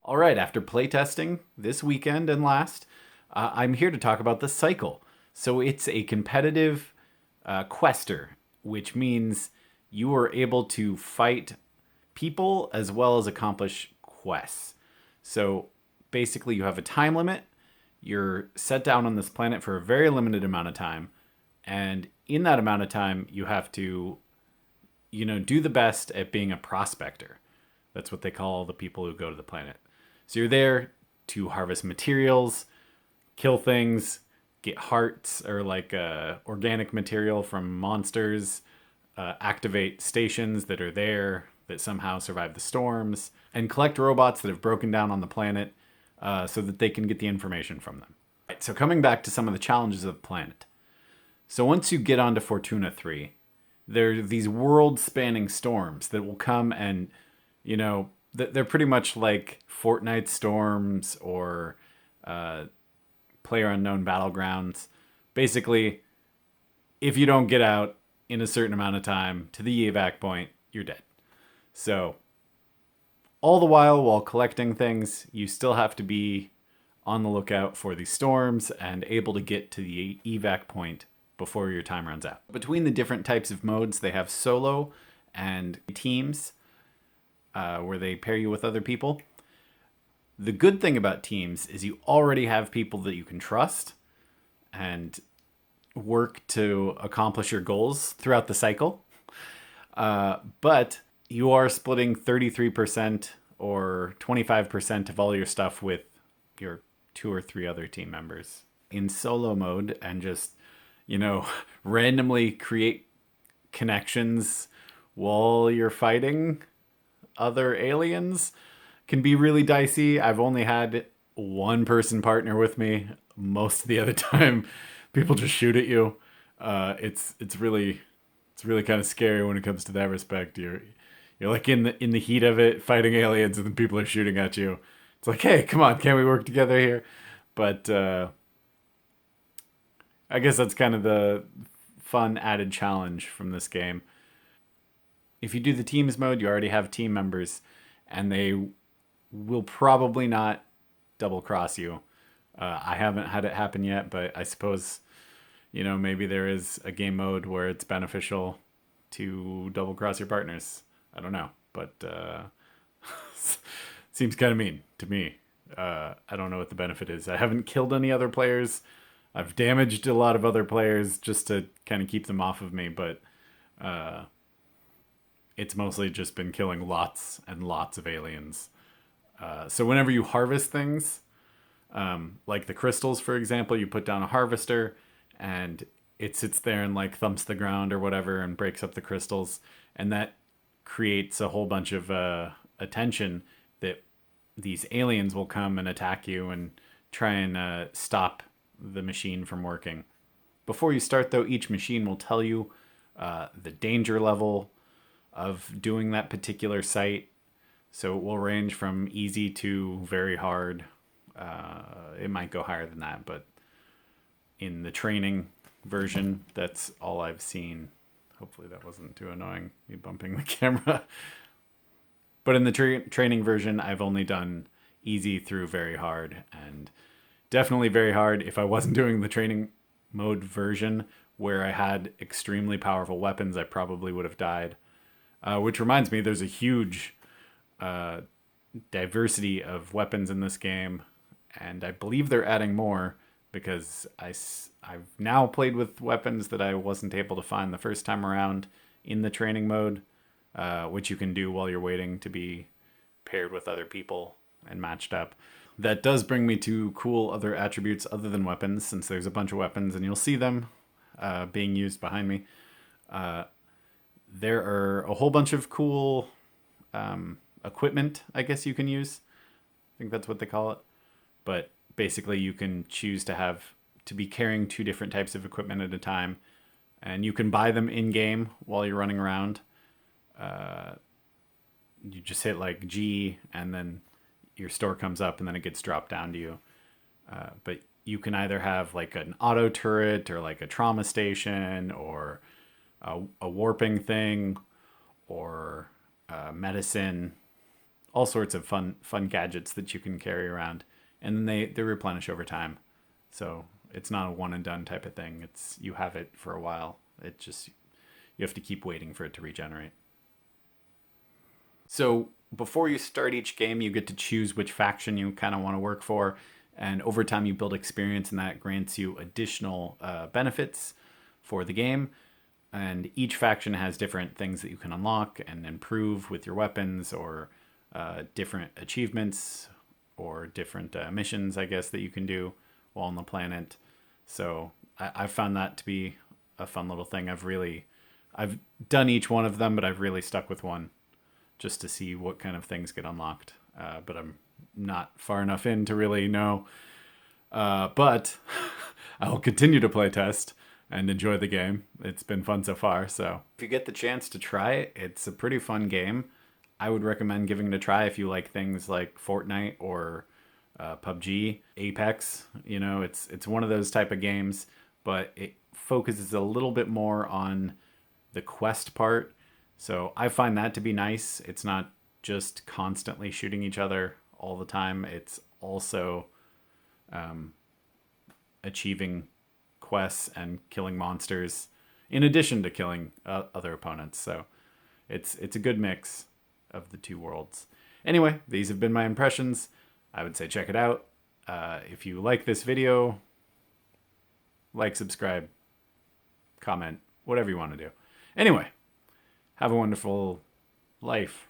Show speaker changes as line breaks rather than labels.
All right, after playtesting this weekend and last, I'm here to talk about the cycle. So it's a competitive quester, which means you are able to fight people as well as accomplish quests. So basically, you have a time limit. You're set down on this planet for a very limited amount of time. And in that amount of time, you have to, do the best at being a prospector. That's what they call the people who go to the planet. So you're there to harvest materials, kill things, get hearts or like organic material from monsters, activate stations that are there that somehow survive the storms, and collect robots that have broken down on the planet so that they can get the information from them. Right, so coming back to some of the challenges of the planet. So once you get onto Fortuna 3, there are these world-spanning storms that will come and, they're pretty much like Fortnite storms or Player Unknown Battlegrounds. Basically, if you don't get out in a certain amount of time to the evac point, you're dead. So, all the while collecting things, you still have to be on the lookout for these storms and able to get to the evac point before your time runs out. Between the different types of modes, they have solo and teams where they pair you with other people. The good thing about teams is you already have people that you can trust and work to accomplish your goals throughout the cycle. But you are splitting 33% or 25% of all your stuff with your two or three other team members in solo mode and just, randomly create connections while you're fighting other aliens can be really dicey. I've only had one person partner with me. Most of the other time, people just shoot at you. It's really kind of scary when it comes to that respect. You're like in the heat of it, fighting aliens, and then people are shooting at you. It's like, hey, come on, can't we work together here? But I guess that's kind of the fun added challenge from this game. If you do the teams mode, you already have team members, and they will probably not double cross you. I haven't had it happen yet, but I suppose maybe there is a game mode where it's beneficial to double cross your partners. I don't know, but seems kind of mean to me. I don't know what the benefit is. I haven't killed any other players. I've damaged a lot of other players just to kind of keep them off of me, but it's mostly just been killing lots and lots of aliens. So whenever you harvest things, like the crystals, for example, you put down a harvester and it sits there and like thumps the ground or whatever and breaks up the crystals. And that creates a whole bunch of attention that these aliens will come and attack you and try and stop the machine from working. Before you start, though, each machine will tell you the danger level of doing that particular site. So it will range from easy to very hard. It might go higher than that, but in the training version, that's all I've seen. Hopefully that wasn't too annoying, me bumping the camera. But in the training version, I've only done easy through very hard, and definitely very hard. If I wasn't doing the training mode version where I had extremely powerful weapons, I probably would have died. Which reminds me, there's a huge diversity of weapons in this game, and I believe they're adding more because I've now played with weapons that I wasn't able to find the first time around in the training mode, which you can do while you're waiting to be paired with other people and matched up. That does bring me to cool other attributes other than weapons, since there's a bunch of weapons and you'll see them being used behind me. There are a whole bunch of cool equipment, I guess you can use. I think that's what they call it. But basically, you can choose to be carrying two different types of equipment at a time, and you can buy them in game while you're running around. You just hit like G, and then your store comes up, and then it gets dropped down to you. But you can either have like an auto turret or like a trauma station or a warping thing or medicine all sorts of fun gadgets that you can carry around, and then they replenish over time. So it's not a one and done type of thing. It's you have it for a while. It just you have to keep waiting for it to regenerate. So before you start each game, you get to choose which faction you kind of want to work for, and over time you build experience, and that grants you additional benefits for the game. And each faction has different things that you can unlock and improve with your weapons, or different achievements, or different missions, I guess, that you can do while on the planet. So I found that to be a fun little thing. I've done each one of them, but I've really stuck with one just to see what kind of things get unlocked. But I'm not far enough in to really know. But I'll continue to play test and enjoy the game. It's been fun so far. So if you get the chance to try it, it's a pretty fun game. I would recommend giving it a try if you like things like Fortnite or PUBG, Apex. You know, it's one of those type of games, but it focuses a little bit more on the quest part. So I find that to be nice. It's not just constantly shooting each other all the time. It's also achieving quests and killing monsters in addition to killing other opponents. So it's a good mix of the two worlds. Anyway, these have been my impressions. I would say check it out. If you like this video, like, subscribe, comment, whatever you want to do. Anyway, have a wonderful life.